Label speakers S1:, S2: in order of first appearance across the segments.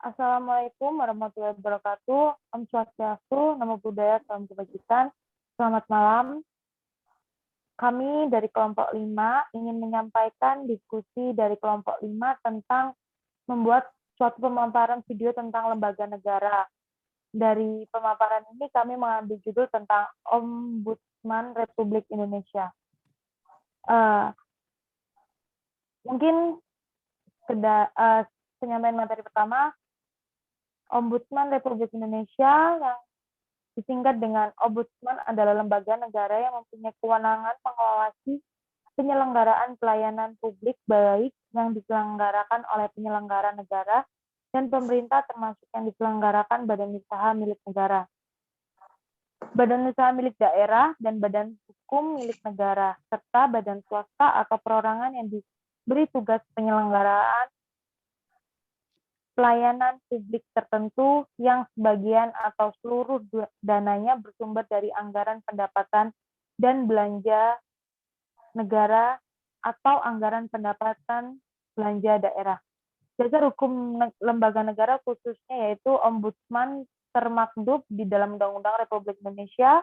S1: Assalamualaikum warahmatullahi wabarakatuh. Om Swastiastu, Namo Buddhaya, Salam Kebajikan. Selamat malam. Kami dari kelompok 5 ingin menyampaikan diskusi dari kelompok 5 tentang membuat suatu pemaparan video tentang lembaga negara. Dari pemaparan ini kami mengambil judul tentang Ombudsman Republik Indonesia. Mungkin penyampaian materi pertama, Ombudsman Republik Indonesia yang disingkat dengan Ombudsman adalah lembaga negara yang mempunyai kewenangan mengawasi penyelenggaraan pelayanan publik baik yang diselenggarakan oleh penyelenggara negara dan pemerintah termasuk yang diselenggarakan badan usaha milik negara, badan usaha milik daerah, dan badan hukum milik negara, serta badan swasta atau perorangan yang diberi tugas penyelenggaraan pelayanan publik tertentu yang sebagian atau seluruh dananya bersumber dari anggaran pendapatan dan belanja negara atau anggaran pendapatan belanja daerah. Dasar hukum lembaga negara khususnya yaitu Ombudsman termaktub di dalam Undang-Undang Republik Indonesia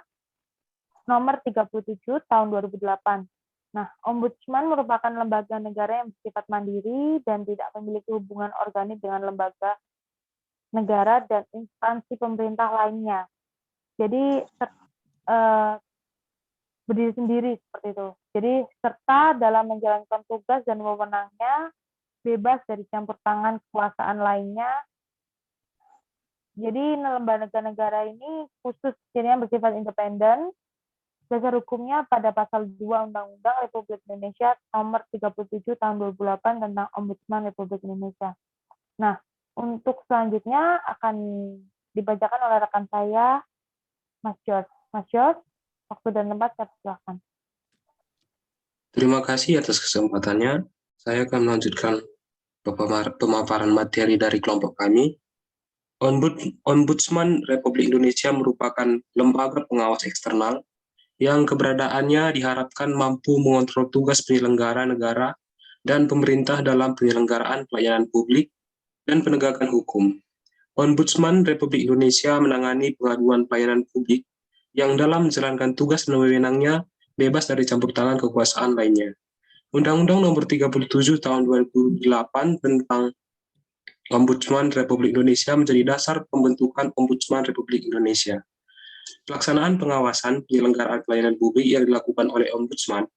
S1: Nomor 37 Tahun 2008. Nah, Ombudsman merupakan lembaga negara yang bersifat mandiri dan tidak memiliki hubungan organik dengan lembaga negara dan instansi pemerintah lainnya. Jadi berdiri sendiri seperti itu. Jadi serta dalam menjalankan tugas dan wewenangnya bebas dari campur tangan kekuasaan lainnya. Jadi lembaga negara ini khusus jadinya bersifat independen. Dasar hukumnya pada pasal 2 Undang-Undang Republik Indonesia Nomor 37 Tahun 2008 tentang Ombudsman Republik Indonesia. Nah, untuk selanjutnya akan dibacakan oleh rekan saya, Mas Jos. Mas Jos, waktu dan tempat saya persilakan.
S2: Terima kasih atas kesempatannya. Saya akan melanjutkan pemaparan materi dari kelompok kami. Ombudsman Republik Indonesia merupakan lembaga pengawas eksternal yang keberadaannya diharapkan mampu mengontrol tugas penyelenggara negara dan pemerintah dalam penyelenggaraan pelayanan publik dan penegakan hukum. Ombudsman Republik Indonesia menangani pengaduan pelayanan publik yang dalam menjalankan tugas dan wewenangnya bebas dari campur tangan kekuasaan lainnya. Undang-Undang Nomor 37 Tahun 2008 tentang Ombudsman Republik Indonesia menjadi dasar pembentukan Ombudsman Republik Indonesia. Pelaksanaan pengawasan penyelenggaraan pelayanan publik yang dilakukan oleh Ombudsman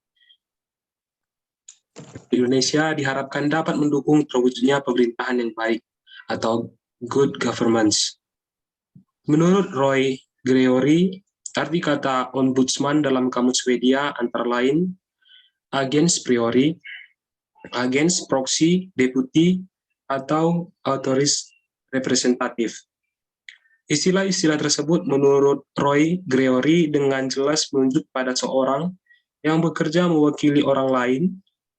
S2: Indonesia diharapkan dapat mendukung terwujudnya pemerintahan yang baik atau good governance. Menurut Roy Gregory, arti kata Ombudsman dalam Kamus Swedia antara lain agens priori, agens proxy, deputi, atau autoris representatif. Istilah-istilah tersebut menurut Roy Gregory dengan jelas menunjuk pada seorang yang bekerja mewakili orang lain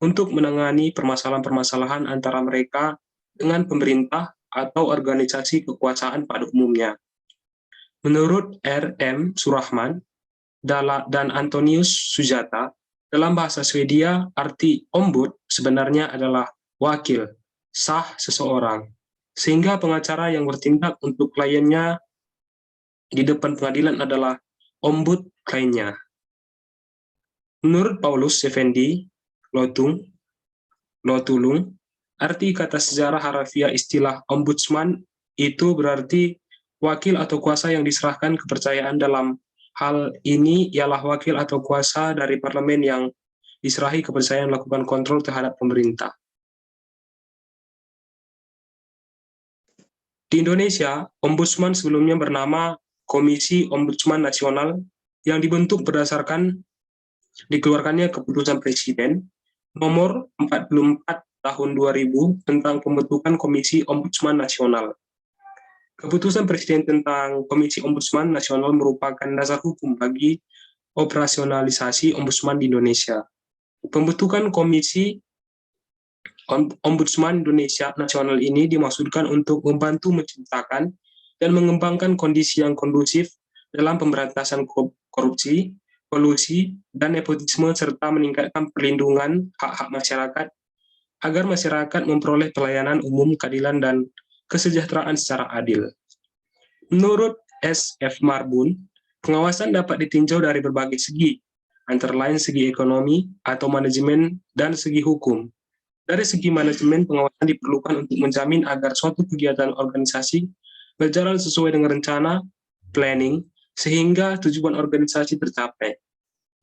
S2: untuk menangani permasalahan-permasalahan antara mereka dengan pemerintah atau organisasi kekuasaan pada umumnya. Menurut R.M. Surahman dan Antonius Sujata, dalam bahasa Swedia, arti ombud sebenarnya adalah wakil, sah seseorang, sehingga pengacara yang bertindak untuk kliennya di depan pengadilan adalah ombud kliennya. Menurut Paulus Effendi Lotulung, arti kata sejarah harafiah istilah ombudsman itu berarti wakil atau kuasa yang diserahkan kepercayaan. Dalam hal ini ialah wakil atau kuasa dari parlemen yang diserahi kepercayaan melakukan kontrol terhadap pemerintah. Di Indonesia, Ombudsman sebelumnya bernama Komisi Ombudsman Nasional yang dibentuk berdasarkan dikeluarkannya Keputusan Presiden Nomor 44 Tahun 2000 tentang pembentukan Komisi Ombudsman Nasional. Keputusan Presiden tentang Komisi Ombudsman Nasional merupakan dasar hukum bagi operasionalisasi Ombudsman di Indonesia. Pembentukan Komisi Ombudsman Indonesia Nasional ini dimaksudkan untuk membantu menciptakan dan mengembangkan kondisi yang kondusif dalam pemberantasan korupsi, kolusi, dan nepotisme serta meningkatkan perlindungan hak-hak masyarakat agar masyarakat memperoleh pelayanan umum, keadilan, dan kesejahteraan secara adil. Menurut S. F. Marbun, pengawasan dapat ditinjau dari berbagai segi, antara lain segi ekonomi atau manajemen dan segi hukum. Dari segi manajemen, pengawasan diperlukan untuk menjamin agar suatu kegiatan organisasi berjalan sesuai dengan rencana, planning, sehingga tujuan organisasi tercapai.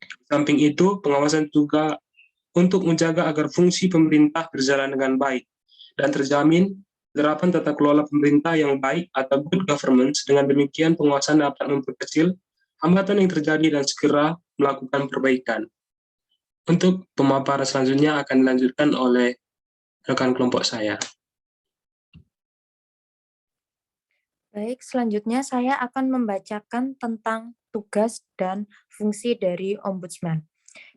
S2: Di samping itu, pengawasan juga untuk menjaga agar fungsi pemerintah berjalan dengan baik dan terjamin penerapan tata kelola pemerintah yang baik atau good governance. Dengan demikian, pengawasan dapat memperkecil hambatan yang terjadi dan segera melakukan perbaikan. Untuk pemaparan selanjutnya akan dilanjutkan oleh rekan kelompok saya.
S3: Baik, selanjutnya saya akan membacakan tentang tugas dan fungsi dari Ombudsman.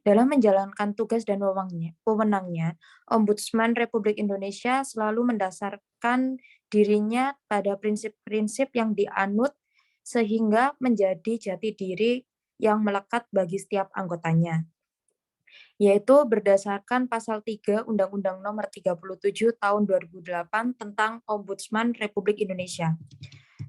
S3: Dalam menjalankan tugas dan wewenangnya, Ombudsman Republik Indonesia selalu mendasarkan dirinya pada prinsip-prinsip yang dianut sehingga menjadi jati diri yang melekat bagi setiap anggotanya, yaitu berdasarkan pasal 3 Undang-Undang Nomor 37 Tahun 2008 tentang Ombudsman Republik Indonesia.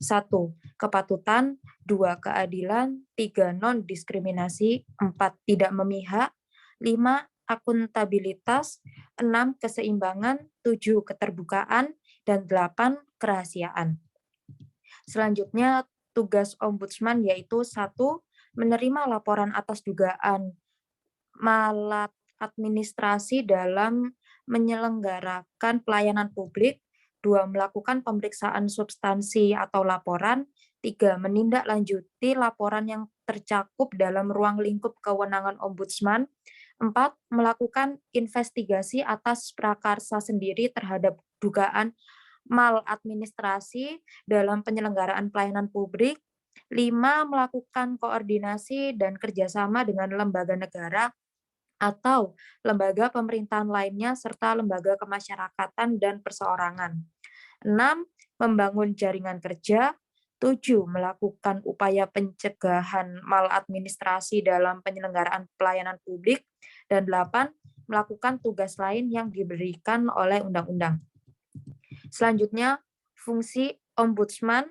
S3: 1. Kepatutan, 2. Keadilan, 3. Non-diskriminasi, 4. Tidak memihak, 5. Akuntabilitas, 6. Keseimbangan, 7. Keterbukaan, dan 8. Kerahasiaan. Selanjutnya, tugas Ombudsman yaitu 1. Menerima laporan atas dugaan maladministrasi dalam menyelenggarakan pelayanan publik, 2. Melakukan pemeriksaan substansi atau laporan, 3. Menindaklanjuti laporan yang tercakup dalam ruang lingkup kewenangan Ombudsman, 4. Melakukan investigasi atas prakarsa sendiri terhadap dugaan maladministrasi dalam penyelenggaraan pelayanan publik, 5. Melakukan koordinasi dan kerjasama dengan lembaga negara atau lembaga pemerintahan lainnya serta lembaga kemasyarakatan dan perseorangan. 6. Membangun jaringan kerja. 7. Melakukan upaya pencegahan maladministrasi dalam penyelenggaraan pelayanan publik. Dan 8. Melakukan tugas lain yang diberikan oleh undang-undang. Selanjutnya, fungsi Ombudsman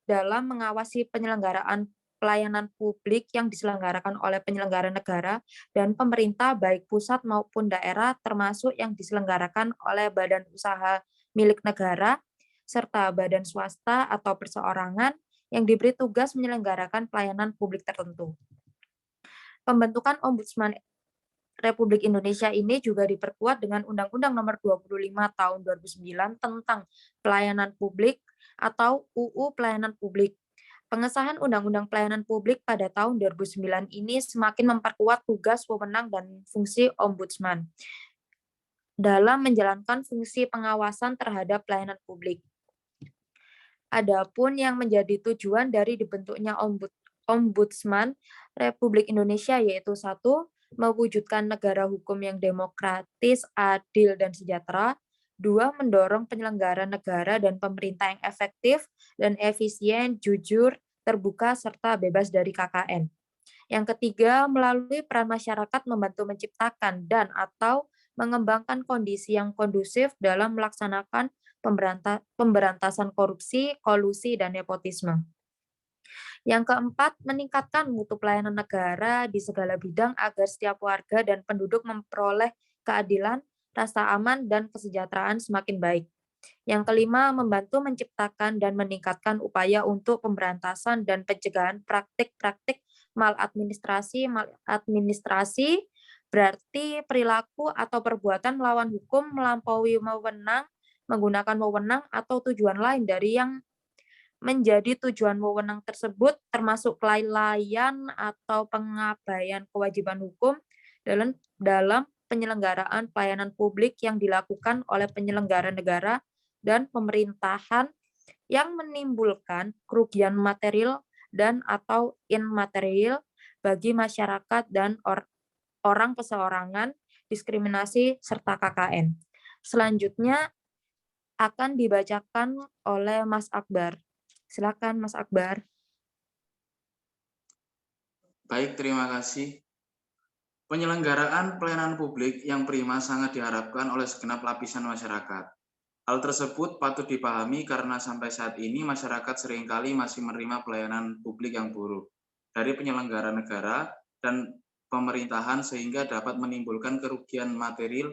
S3: dalam mengawasi penyelenggaraan pelayanan publik yang diselenggarakan oleh penyelenggara negara dan pemerintah baik pusat maupun daerah termasuk yang diselenggarakan oleh badan usaha milik negara serta badan swasta atau perseorangan yang diberi tugas menyelenggarakan pelayanan publik tertentu. Pembentukan Ombudsman Republik Indonesia ini juga diperkuat dengan Undang-Undang Nomor 25 Tahun 2009 tentang Pelayanan Publik atau UU Pelayanan Publik. Pengesahan Undang-Undang Pelayanan Publik pada tahun 2009 ini semakin memperkuat tugas, wewenang, dan fungsi Ombudsman dalam menjalankan fungsi pengawasan terhadap pelayanan publik. Adapun yang menjadi tujuan dari dibentuknya Ombudsman Republik Indonesia yaitu 1. Mewujudkan negara hukum yang demokratis, adil, dan sejahtera. 2. Mendorong penyelenggara negara dan pemerintah yang efektif dan efisien, jujur, terbuka, serta bebas dari KKN. Yang ketiga, melalui peran masyarakat membantu menciptakan dan atau mengembangkan kondisi yang kondusif dalam melaksanakan pemberantasan korupsi, kolusi, dan nepotisme. Yang keempat, meningkatkan mutu pelayanan negara di segala bidang agar setiap warga dan penduduk memperoleh keadilan, rasa aman, dan kesejahteraan semakin baik. Yang kelima, membantu menciptakan dan meningkatkan upaya untuk pemberantasan dan pencegahan praktik-praktik maladministrasi berarti perilaku atau perbuatan melawan hukum melampaui wewenang, menggunakan wewenang atau tujuan lain dari yang menjadi tujuan wewenang tersebut termasuk kelalaian atau pengabaian kewajiban hukum dalam penyelenggaraan pelayanan publik yang dilakukan oleh penyelenggara negara dan pemerintahan yang menimbulkan kerugian material dan atau immaterial bagi masyarakat dan orang perseorangan, diskriminasi, serta KKN. Selanjutnya akan dibacakan oleh Mas Akbar. Silakan Mas Akbar.
S4: Baik, terima kasih. Penyelenggaraan pelayanan publik yang prima sangat diharapkan oleh segenap lapisan masyarakat. Hal tersebut patut dipahami karena sampai saat ini masyarakat seringkali masih menerima pelayanan publik yang buruk dari penyelenggara negara dan pemerintahan sehingga dapat menimbulkan kerugian material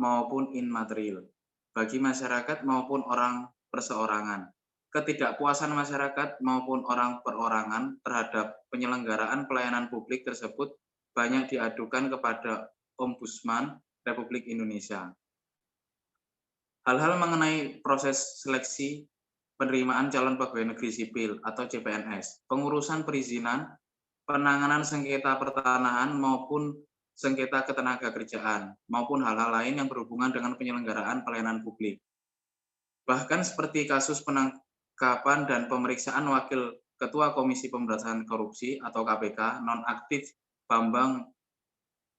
S4: maupun immaterial bagi masyarakat maupun orang perseorangan. Ketidakpuasan masyarakat maupun orang perorangan terhadap penyelenggaraan pelayanan publik tersebut banyak diadukan kepada Ombudsman Republik Indonesia. Hal-hal mengenai proses seleksi penerimaan calon pegawai negeri sipil atau CPNS, pengurusan perizinan, penanganan sengketa pertanahan maupun sengketa ketenaga kerjaan, maupun hal-hal lain yang berhubungan dengan penyelenggaraan pelayanan publik. Bahkan seperti kasus penangkapan dan pemeriksaan Wakil Ketua Komisi Pemberantasan Korupsi atau KPK nonaktif Bambang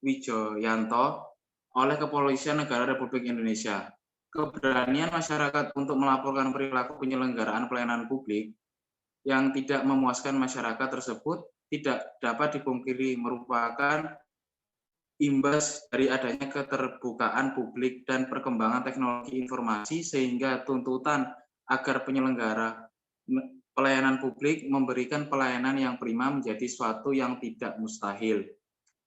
S4: Wijoyanto oleh Kepolisian Negara Republik Indonesia. Keberanian masyarakat untuk melaporkan perilaku penyelenggaraan pelayanan publik yang tidak memuaskan masyarakat tersebut tidak dapat dipungkiri merupakan imbas dari adanya keterbukaan publik dan perkembangan teknologi informasi sehingga tuntutan agar penyelenggara pelayanan publik memberikan pelayanan yang prima menjadi suatu yang tidak mustahil.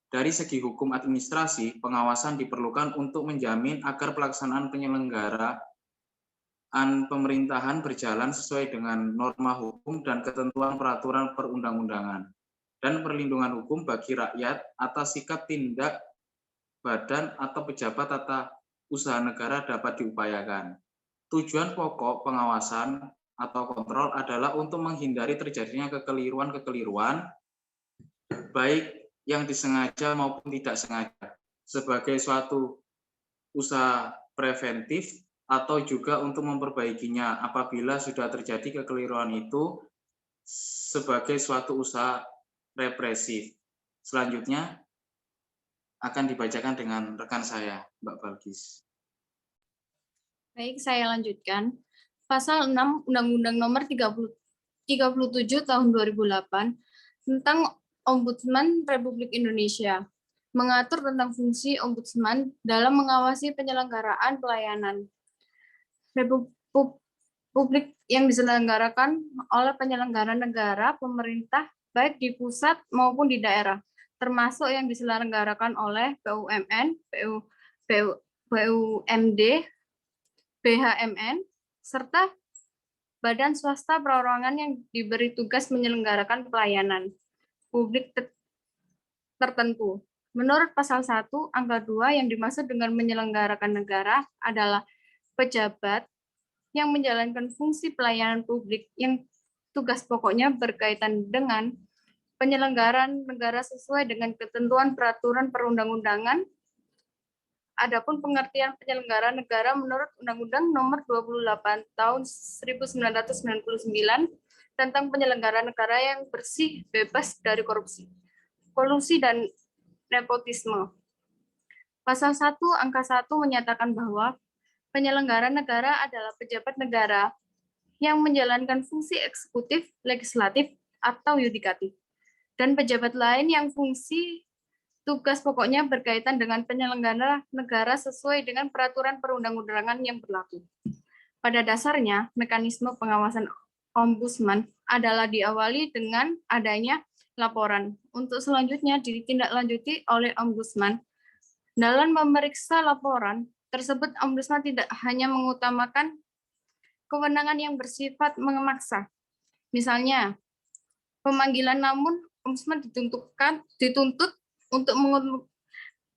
S4: Dari segi hukum administrasi, pengawasan diperlukan untuk menjamin agar pelaksanaan penyelenggaraan pemerintahan berjalan sesuai dengan norma hukum dan ketentuan peraturan perundang-undangan, dan perlindungan hukum bagi rakyat atas sikap tindak badan atau pejabat tata usaha negara dapat diupayakan. Tujuan pokok pengawasan atau kontrol adalah untuk menghindari terjadinya kekeliruan-kekeliruan, baik yang disengaja maupun tidak sengaja, sebagai suatu usaha preventif atau juga untuk memperbaikinya apabila sudah terjadi kekeliruan itu sebagai suatu usaha represif. Selanjutnya akan dibacakan dengan rekan saya, Mbak Balkis.
S5: Baik, saya lanjutkan. Pasal 6 Undang-Undang Nomor 37 Tahun 2008 tentang Ombudsman Republik Indonesia mengatur tentang fungsi Ombudsman dalam mengawasi penyelenggaraan pelayanan publik yang diselenggarakan oleh penyelenggara negara, pemerintah, baik di pusat maupun di daerah, termasuk yang diselenggarakan oleh BUMN, BUMD, BHMN, serta badan swasta perorangan yang diberi tugas menyelenggarakan pelayanan publik tertentu. Menurut pasal 1 angka 2 yang dimaksud dengan menyelenggarakan negara adalah pejabat yang menjalankan fungsi pelayanan publik yang tugas pokoknya berkaitan dengan penyelenggaraan negara sesuai dengan ketentuan peraturan perundang-undangan. Adapun pengertian penyelenggara negara menurut Undang-Undang Nomor 28 Tahun 1999 tentang penyelenggara negara yang bersih, bebas dari korupsi, kolusi, dan nepotisme. Pasal 1 angka 1 menyatakan bahwa penyelenggara negara adalah pejabat negara yang menjalankan fungsi eksekutif, legislatif, atau yudikatif, dan pejabat lain yang fungsi tugas pokoknya berkaitan dengan penyelenggara negara sesuai dengan peraturan perundang-undangan yang berlaku. Pada dasarnya, mekanisme pengawasan Ombudsman adalah diawali dengan adanya laporan. Untuk selanjutnya ditindaklanjuti oleh Ombudsman. Dalam memeriksa laporan tersebut, Ombudsman tidak hanya mengutamakan kewenangan yang bersifat memaksa. Misalnya, pemanggilan, namun Ombudsman dituntut untuk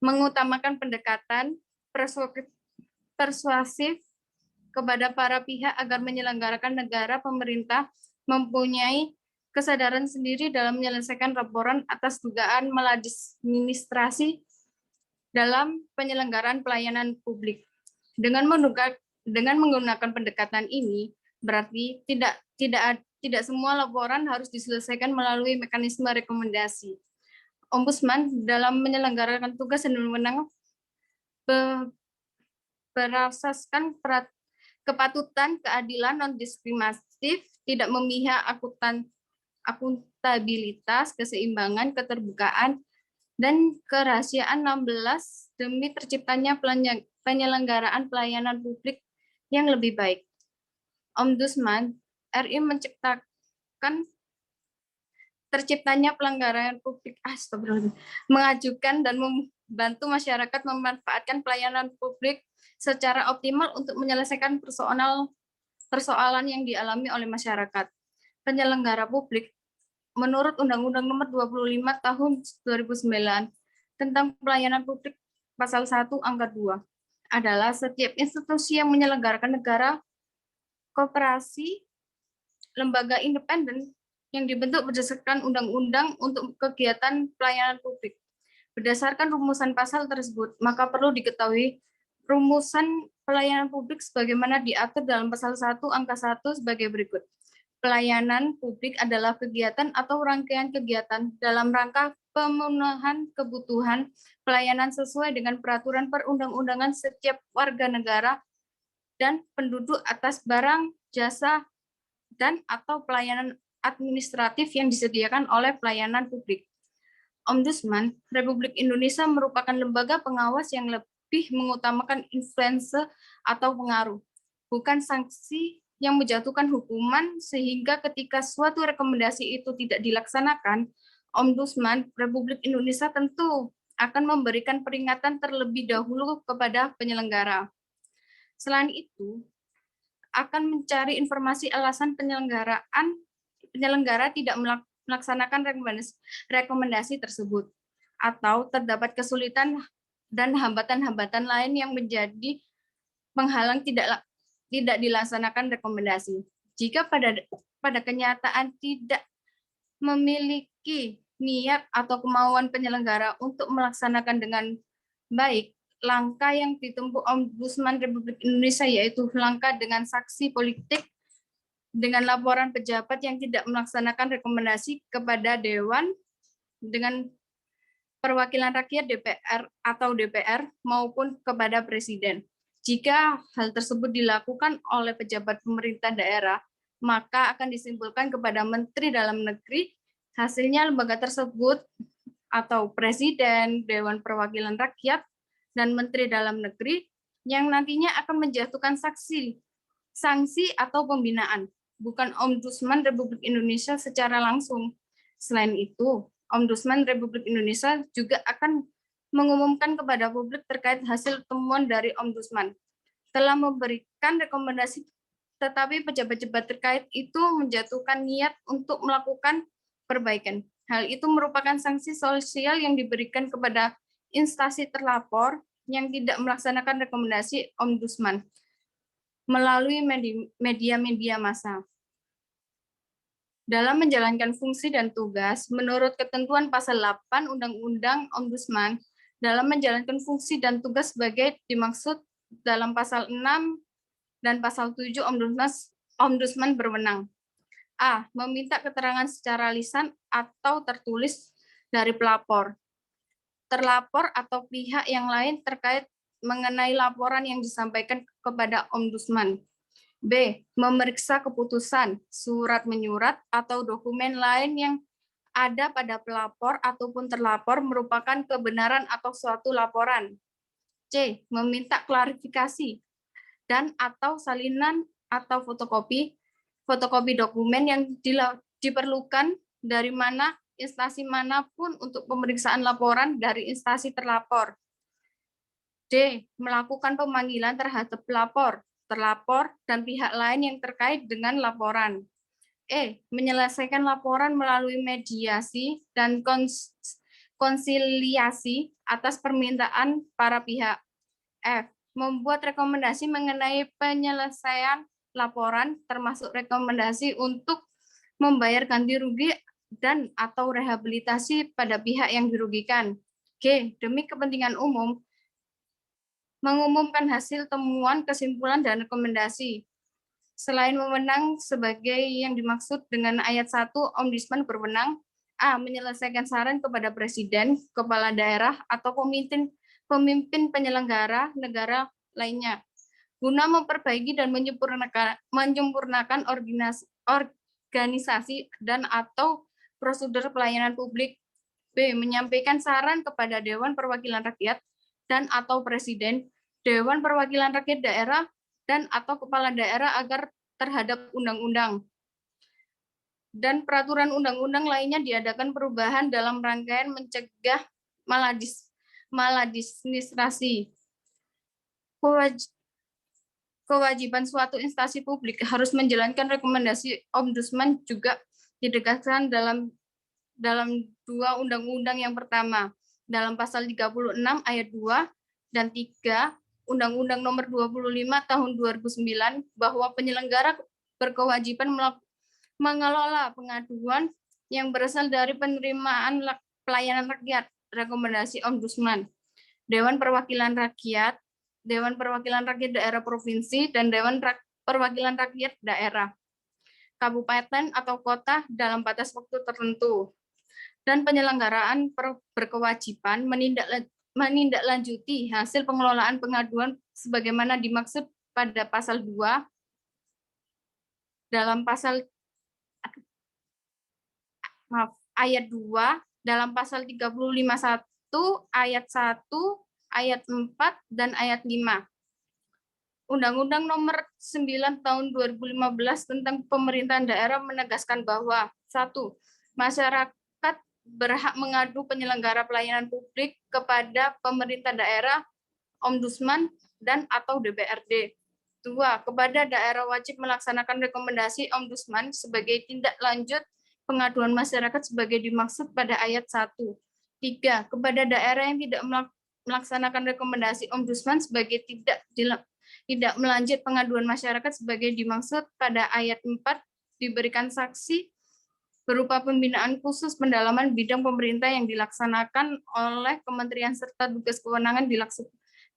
S5: mengutamakan pendekatan persuasif kepada para pihak agar menyelenggarakan negara, pemerintah mempunyai kesadaran sendiri dalam menyelesaikan laporan atas dugaan maladministrasi dalam penyelenggaraan pelayanan publik. Dengan menggunakan pendekatan ini, berarti tidak semua laporan harus diselesaikan melalui mekanisme rekomendasi. Ombudsman dalam menyelenggarakan tugas dan wewenang berasaskan kepatutan, keadilan, non-diskriminatif, tidak memihak, akuntabilitas, keseimbangan, keterbukaan, dan kerahasiaan. 16 demi terciptanya penyelenggaraan pelayanan publik yang lebih baik. Ombudsman RI menciptakan terciptanya pelanggaran publik, mengajukan dan membantu masyarakat memanfaatkan pelayanan publik secara optimal untuk menyelesaikan persoalan yang dialami oleh masyarakat. Penyelenggara publik menurut Undang-Undang Nomor 25 Tahun 2009 tentang pelayanan publik pasal 1 angka 2 adalah setiap institusi yang menyelenggarakan negara, koperasi, lembaga independen yang dibentuk berdasarkan undang-undang untuk kegiatan pelayanan publik. Berdasarkan rumusan pasal tersebut, maka perlu diketahui rumusan pelayanan publik sebagaimana diatur dalam pasal 1 angka 1 sebagai berikut. Pelayanan publik adalah kegiatan atau rangkaian kegiatan dalam rangka pemenuhan kebutuhan pelayanan sesuai dengan peraturan perundang-undangan setiap warga negara dan penduduk atas barang, jasa, dan atau pelayanan administratif yang disediakan oleh pelayanan publik. Ombudsman Republik Indonesia merupakan lembaga pengawas yang lebih mengutamakan influence atau pengaruh, bukan sanksi yang menjatuhkan hukuman, sehingga ketika suatu rekomendasi itu tidak dilaksanakan, Ombudsman Republik Indonesia tentu akan memberikan peringatan terlebih dahulu kepada penyelenggara. Selain itu, akan mencari informasi alasan penyelenggara tidak melaksanakan rekomendasi tersebut, atau terdapat kesulitan dan hambatan-hambatan lain yang menjadi penghalang tidak dilaksanakan rekomendasi. Jika pada kenyataan tidak memiliki niat atau kemauan penyelenggara untuk melaksanakan dengan baik, langkah yang ditempuh Ombudsman Republik Indonesia yaitu langkah dengan saksi politik dengan laporan pejabat yang tidak melaksanakan rekomendasi kepada Dewan dengan Perwakilan Rakyat DPR maupun kepada Presiden. Jika hal tersebut dilakukan oleh pejabat pemerintah daerah, maka akan disimpulkan kepada Menteri Dalam Negeri. Hasilnya lembaga tersebut atau Presiden, Dewan Perwakilan Rakyat, dan Menteri Dalam Negeri yang nantinya akan menjatuhkan sanksi atau pembinaan, bukan Ombudsman Republik Indonesia secara langsung. Selain itu, Ombudsman Republik Indonesia juga akan mengumumkan kepada publik terkait hasil temuan dari Ombudsman. Telah memberikan rekomendasi, tetapi pejabat-pejabat terkait itu menjatuhkan niat untuk melakukan perbaikan. Hal itu merupakan sanksi sosial yang diberikan kepada instansi terlapor yang tidak melaksanakan rekomendasi Ombudsman melalui media-media massa. Dalam menjalankan fungsi dan tugas, menurut ketentuan pasal 8 Undang-Undang Ombudsman, dalam menjalankan fungsi dan tugas sebagai dimaksud dalam pasal 6 dan pasal 7 Ombudsman berwenang. A. Meminta keterangan secara lisan atau tertulis dari pelapor, terlapor atau pihak yang lain terkait mengenai laporan yang disampaikan kepada Ombudsman. B. Memeriksa keputusan, surat menyurat, atau dokumen lain yang ada pada pelapor ataupun terlapor merupakan kebenaran atau suatu laporan. C. Meminta klarifikasi dan atau salinan atau fotokopi dokumen yang diperlukan dari mana instansi manapun untuk pemeriksaan laporan dari instansi terlapor. D. Melakukan pemanggilan terhadap pelapor, terlapor, dan pihak lain yang terkait dengan laporan. E. Menyelesaikan laporan melalui mediasi dan konsiliasi atas permintaan para pihak. F. Membuat rekomendasi mengenai penyelesaian laporan, termasuk rekomendasi untuk membayar ganti rugi dan atau rehabilitasi pada pihak yang dirugikan. G. Demi kepentingan umum, mengumumkan hasil temuan, kesimpulan, dan rekomendasi. Selain wewenang sebagai yang dimaksud dengan ayat 1, Ombudsman berwenang A. Menyelesaikan saran kepada Presiden, Kepala Daerah, atau pemimpin penyelenggara negara lainnya, guna memperbaiki dan menyempurnakan organisasi dan atau prosedur pelayanan publik. B. Menyampaikan saran kepada Dewan Perwakilan Rakyat dan atau Presiden, Dewan Perwakilan Rakyat Daerah, dan atau kepala daerah agar terhadap undang-undang dan peraturan undang-undang lainnya diadakan perubahan dalam rangkaian mencegah maladministrasi. Kewajiban suatu instansi publik harus menjalankan rekomendasi Ombudsman juga ditegaskan dalam dua undang-undang. Yang pertama, dalam pasal 36 ayat 2 dan 3 Undang-Undang Nomor 25 Tahun 2009 bahwa penyelenggara berkewajiban mengelola pengaduan yang berasal dari penerimaan pelayanan rakyat, rekomendasi Ombudsman, Dewan Perwakilan Rakyat, Dewan Perwakilan Rakyat Daerah Provinsi, dan Dewan Perwakilan Rakyat Daerah, Kabupaten atau Kota dalam batas waktu tertentu. Dan penyelenggaraan berkewajiban menindaklanjuti hasil pengelolaan pengaduan sebagaimana dimaksud pada pasal 2 dalam pasal ayat 2 dalam pasal 35.1 ayat 1 ayat 4 dan ayat 5 Undang-Undang Nomor 9 Tahun 2015 tentang Pemerintahan Daerah menegaskan bahwa 1. Masyarakat berhak mengadu penyelenggara pelayanan publik kepada pemerintah daerah, Ombudsman, dan atau DPRD. 2. Kepada daerah wajib melaksanakan rekomendasi Ombudsman sebagai tindak lanjut pengaduan masyarakat sebagai dimaksud pada ayat 1. 3. Kepada daerah yang tidak melaksanakan rekomendasi Ombudsman sebagai tidak melanjut pengaduan masyarakat sebagai dimaksud pada ayat 4 diberikan sanksi berupa pembinaan khusus pendalaman bidang pemerintah yang dilaksanakan oleh kementerian serta tugas kewenangan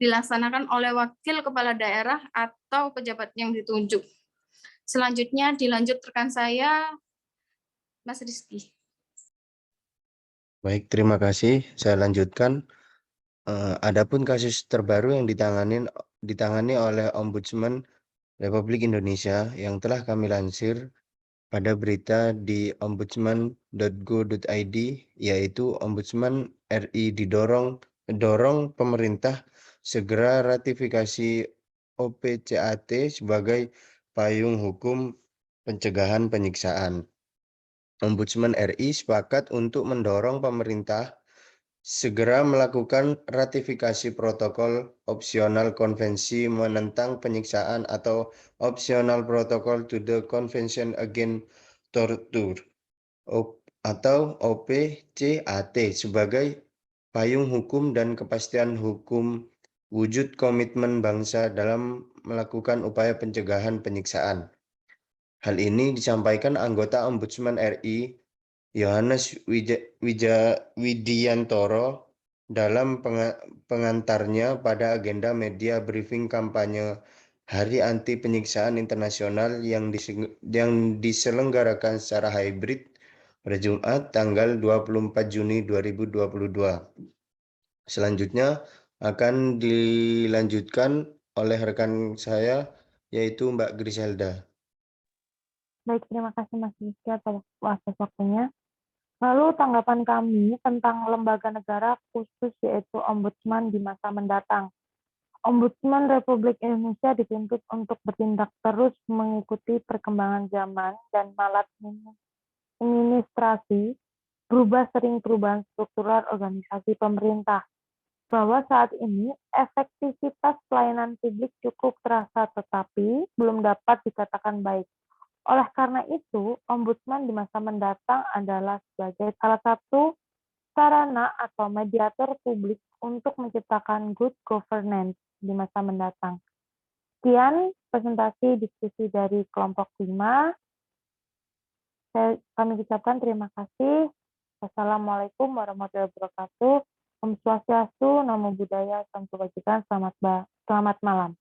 S5: dilaksanakan oleh wakil kepala daerah atau pejabat yang ditunjuk. Selanjutnya dilanjut rekan saya, Mas Rizky.
S6: Baik, terima kasih. Saya lanjutkan. Adapun kasus terbaru yang ditangani oleh Ombudsman Republik Indonesia yang telah kami lansir pada berita di ombudsman.go.id, yaitu Ombudsman RI dorong pemerintah segera ratifikasi OPCAT sebagai payung hukum pencegahan penyiksaan. Ombudsman RI sepakat untuk mendorong pemerintah segera melakukan ratifikasi protokol opsional konvensi menentang penyiksaan atau Optional Protocol to the Convention Against Torture atau OPCAT sebagai payung hukum dan kepastian hukum wujud komitmen bangsa dalam melakukan upaya pencegahan penyiksaan. Hal ini disampaikan anggota Ombudsman RI Yohanes Widiantoro dalam pengantarnya pada agenda media briefing kampanye Hari Anti Penyiksaan Internasional yang diselenggarakan secara hybrid pada Jumat tanggal 24 Juni 2022. Selanjutnya akan dilanjutkan oleh rekan saya yaitu Mbak Griselda.
S1: Baik, terima kasih Mas Rizky atas waktunya. Lalu tanggapan kami tentang lembaga negara khusus yaitu Ombudsman di masa mendatang. Ombudsman Republik Indonesia dituntut untuk bertindak terus mengikuti perkembangan zaman dan maladministrasi berubah sering perubahan struktural organisasi pemerintah. Bahwa saat ini efektivitas pelayanan publik cukup terasa tetapi belum dapat dikatakan baik. Oleh karena itu, Ombudsman di masa mendatang adalah sebagai salah satu sarana atau mediator publik untuk menciptakan good governance di masa mendatang. Sekian presentasi diskusi dari kelompok 5. Kami ucapkan terima kasih. Wassalamualaikum warahmatullahi wabarakatuh. Om Swastiastu, Namo Buddhaya, Salam Kebajikan, selamat malam.